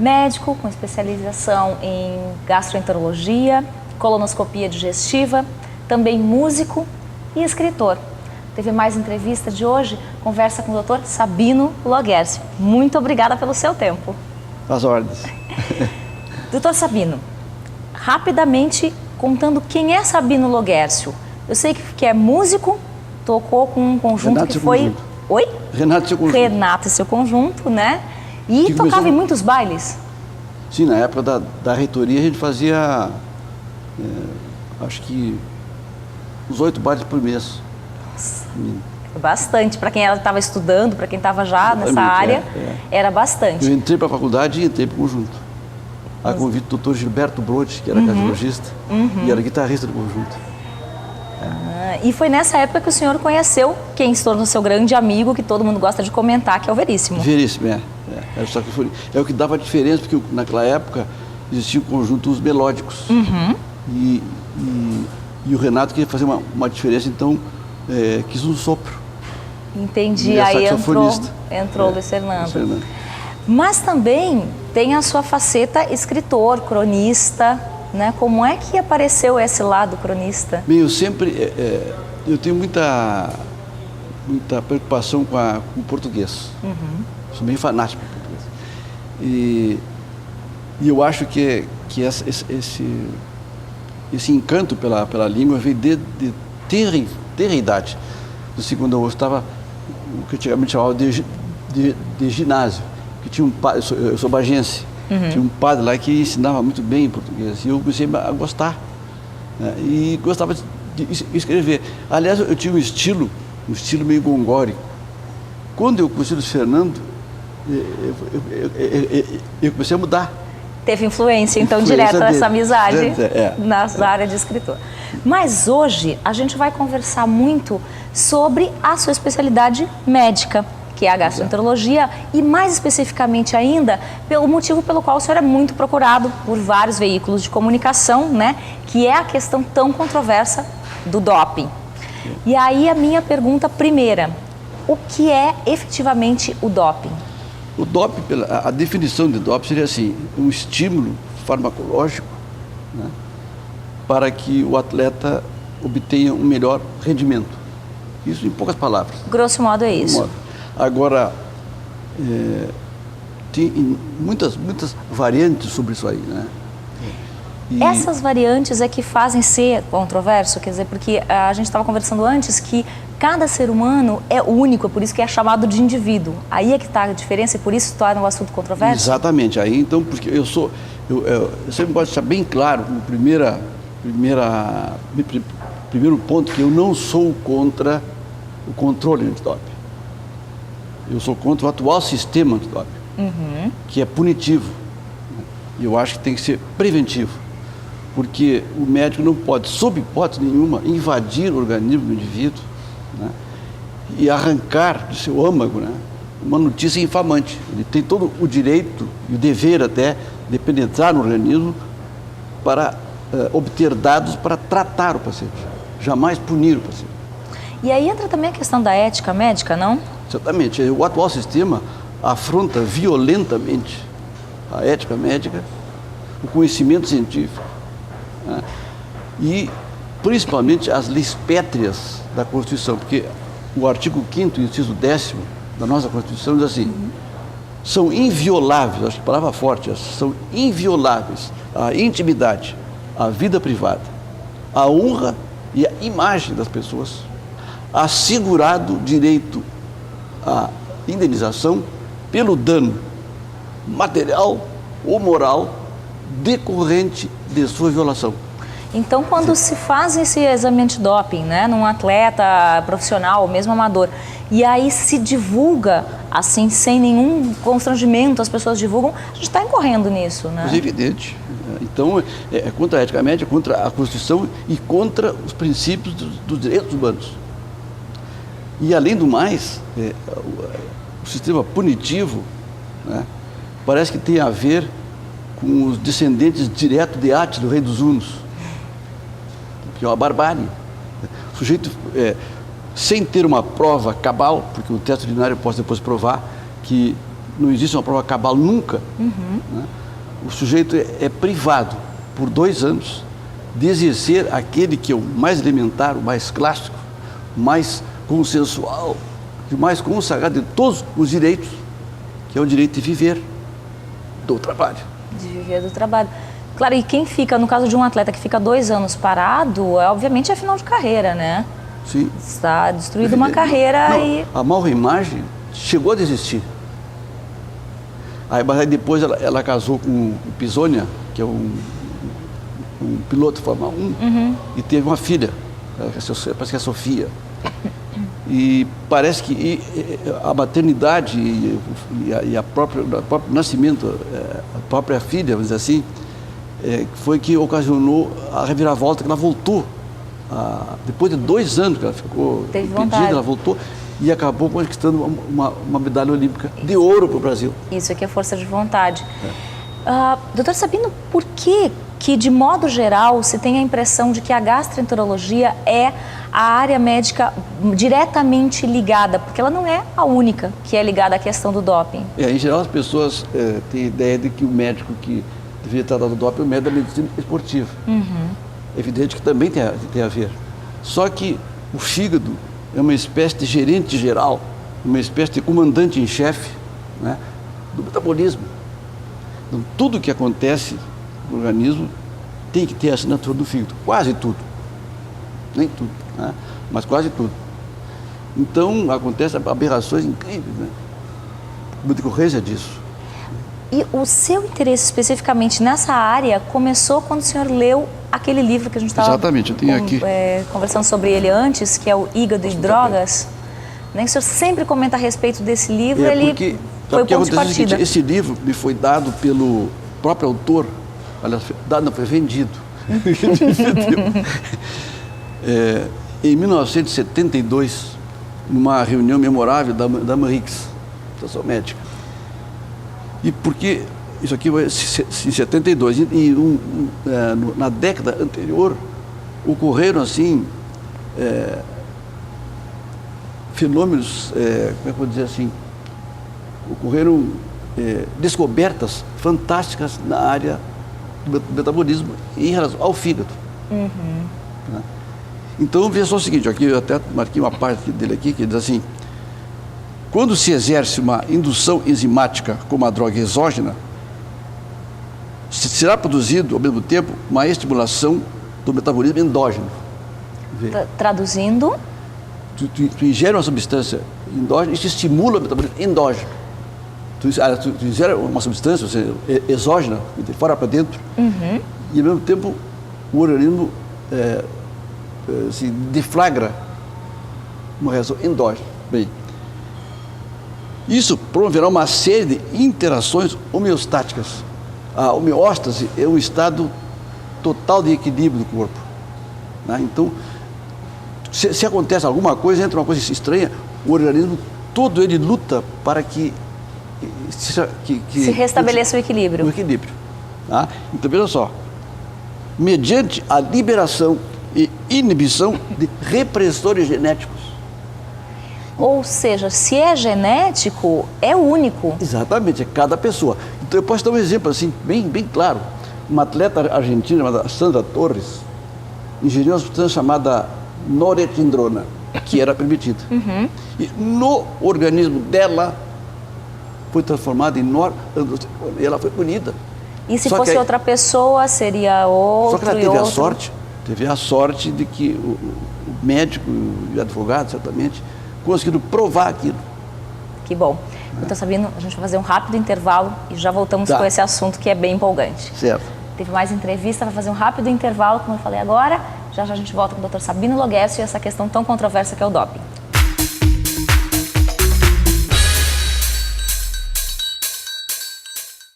médico com especialização em gastroenterologia, colonoscopia digestiva, também músico e escritor. Teve mais entrevista de hoje, conversa com o Dr. Sabino Loguercio. Muito obrigada pelo seu tempo. Às ordens. Dr. Sabino, rapidamente contando quem é Sabino Loguercio. Eu sei que é músico, tocou com um conjunto Renato que foi... Conjunto. Oi? Renato e seu conjunto. Renato e seu conjunto, né? E Que tocava começou... em muitos bailes? Sim, na época da reitoria a gente fazia, acho que uns 8 bailes por mês. Bastante. Para quem estava estudando, para quem estava já nessa área, era bastante. Eu entrei para a faculdade e entrei para o conjunto. A convite do Dr. Gilberto Brode, que era cardiologista e era guitarrista do conjunto. E foi nessa época que o senhor conheceu quem se tornou seu grande amigo, que todo mundo gosta de comentar, que é o Veríssimo. Veríssimo, é o que dava diferença, porque naquela época existiam conjuntos melódicos. E o Renato queria fazer uma diferença, então quis um sopro. Entendi, E aí saxofonista. entrou o Luiz Fernando. Luiz Fernando. Mas também tem a sua faceta escritor, cronista, né? Como é que apareceu esse lado cronista? Bem, eu sempre, eu tenho muita preocupação com o português. Sou meio fanático por português. E eu acho que esse encanto pela língua veio de ter idade. Quando eu estava, o que antigamente chamava de ginásio, que tinha um padre, eu sou bagense, tinha um padre lá que ensinava muito bem português, e eu comecei a gostar, né? E gostava de escrever. Aliás, eu tinha um estilo meio gongórico. Quando eu conheci o Luiz Fernando, eu comecei a mudar. Teve influência, então, direta dessa amizade na área de escritor. Mas hoje a gente vai conversar muito sobre a sua especialidade médica, que é a gastroenterologia, e mais especificamente ainda, pelo motivo pelo qual o senhor é muito procurado por vários veículos de comunicação, né? Que é a questão tão controversa do doping. E aí a minha pergunta primeira, o que é efetivamente o doping? O doping, a definição de doping seria assim, um estímulo farmacológico, né, para que o atleta obtenha um melhor rendimento. Isso em poucas palavras. Grosso modo é isso. Agora, tem muitas variantes sobre isso aí, né? Essas variantes é que fazem ser controverso, quer dizer, porque a gente estava conversando antes que cada ser humano é único, é por isso que é chamado de indivíduo. Aí é que está a diferença e por isso torna o assunto controverso? Exatamente. Aí, então, porque eu sempre gosto de deixar bem claro, o primeiro ponto, que eu não sou contra o controle antidoping. Eu sou contra o atual sistema antidoping, que é punitivo. E eu acho que tem que ser preventivo. Porque o médico não pode, sob hipótese nenhuma, invadir o organismo do indivíduo, né, e arrancar do seu âmago, né, uma notícia infamante. Ele tem todo o direito e o dever até de penetrar no organismo para obter dados para tratar o paciente, jamais punir o paciente. E aí entra também a questão da ética médica, não? Exatamente. O atual sistema afronta violentamente a ética médica, o conhecimento científico, né, e principalmente as leis pétreas da Constituição, porque o artigo 5º, inciso 10º da nossa Constituição diz assim, são invioláveis, acho que palavra forte, são invioláveis a intimidade, a vida privada, a honra e a imagem das pessoas, assegurado direito à indenização pelo dano material ou moral decorrente de sua violação. Então, quando se faz esse exame antidoping, né, num atleta profissional, mesmo amador, e aí se divulga, assim, sem nenhum constrangimento, as pessoas divulgam, a gente está incorrendo nisso, né? É evidente. Então, é contra a ética médica, contra a Constituição e contra os princípios dos direitos humanos. E, além do mais, o sistema punitivo, né, parece que tem a ver com os descendentes diretos de Átila, o rei dos Hunos, que é uma barbárie. O sujeito, sem ter uma prova cabal, porque o teste urinário eu posso depois provar que não existe uma prova cabal nunca, né? O sujeito é privado por 2 anos de exercer aquele que é o mais elementar, o mais clássico, o mais consensual, o mais consagrado de todos os direitos, que é o direito de viver do trabalho. De viver do trabalho. Claro, e quem fica, no caso de um atleta que fica 2 anos parado, obviamente é final de carreira, né? Sim. Está destruída uma carreira. Não, e... A Malremage chegou a desistir. Aí, mas aí depois ela casou com o Pisonia, que é um piloto de Fórmula 1, e teve uma filha, parece que é a Sofia. E parece que a maternidade e o próprio nascimento, a própria filha, vamos dizer assim, foi que ocasionou a reviravolta, que ela voltou. Depois de 2 anos que ela ficou impedida, ela voltou e acabou conquistando uma medalha olímpica de ouro para o Brasil. Isso aqui é força de vontade. Doutor Sabino, por que, de modo geral, se tem a impressão de que a gastroenterologia é a área médica diretamente ligada? Porque ela não é a única que é ligada à questão do doping. Em geral, as pessoas têm a ideia de que o médico que deveria tratar do doping é o médico da medicina esportiva. É evidente que também tem a ver. Só que o fígado é uma espécie de gerente geral, uma espécie de comandante em chefe, né, do metabolismo. Então, tudo que acontece no organismo tem que ter a assinatura do fígado, quase tudo. Nem tudo, né, mas quase tudo. Então, acontecem aberrações incríveis, né, como decorrência disso. E o seu interesse especificamente nessa área começou quando o senhor leu aquele livro que a gente estava... Exatamente, eu tenho aqui. Conversando sobre ele antes, que é o Hígado e Drogas. Né? O senhor sempre comenta a respeito desse livro, ele foi o ponto de partida. Esse livro me foi dado pelo próprio autor, aliás, foi vendido. Em 1972, numa reunião memorável da Manrix, estação médica. E porque isso aqui foi em 72, na década anterior, ocorreram assim fenômenos, como é que eu vou dizer assim, ocorreram descobertas fantásticas na área do metabolismo em relação ao fígado. Né? Então, veja só o seguinte, aqui eu até marquei uma parte dele aqui, que diz assim: quando se exerce uma indução enzimática como a droga exógena, será produzido, ao mesmo tempo, uma estimulação do metabolismo endógeno. Traduzindo? Tu ingere uma substância endógena e isso estimula o metabolismo endógeno. Tu ingere uma substância exógena, de fora para dentro, e, ao mesmo tempo, o organismo se deflagra uma reação endógena. Bem, isso promoverá uma série de interações homeostáticas. A homeóstase é um estado total de equilíbrio do corpo. Né? Então, se acontece alguma coisa, entra uma coisa estranha, o organismo todo ele luta para que se restabeleça o equilíbrio. O equilíbrio. Tá? Então, veja só, mediante a liberação e inibição de repressores genéticos. Ou seja, se é genético, é único. Exatamente, é cada pessoa. Então eu posso dar um exemplo assim, bem claro. Uma atleta argentina chamada Sandra Torres ingeriu uma substância chamada norepinefrina, que era permitida. E no organismo dela foi transformada em e ela foi punida. E se fosse outra pessoa, seria outro. Só que ela teve a sorte de que o médico e o advogado, certamente, conseguiram provar aquilo. Que bom. Doutor Sabino, a gente vai fazer um rápido intervalo e já voltamos com esse assunto que é bem empolgante. Certo. Teve mais entrevista, vai fazer um rápido intervalo, como eu falei agora. Já a gente volta com o Dr. Sabino Loguesso e essa questão tão controversa que é o doping.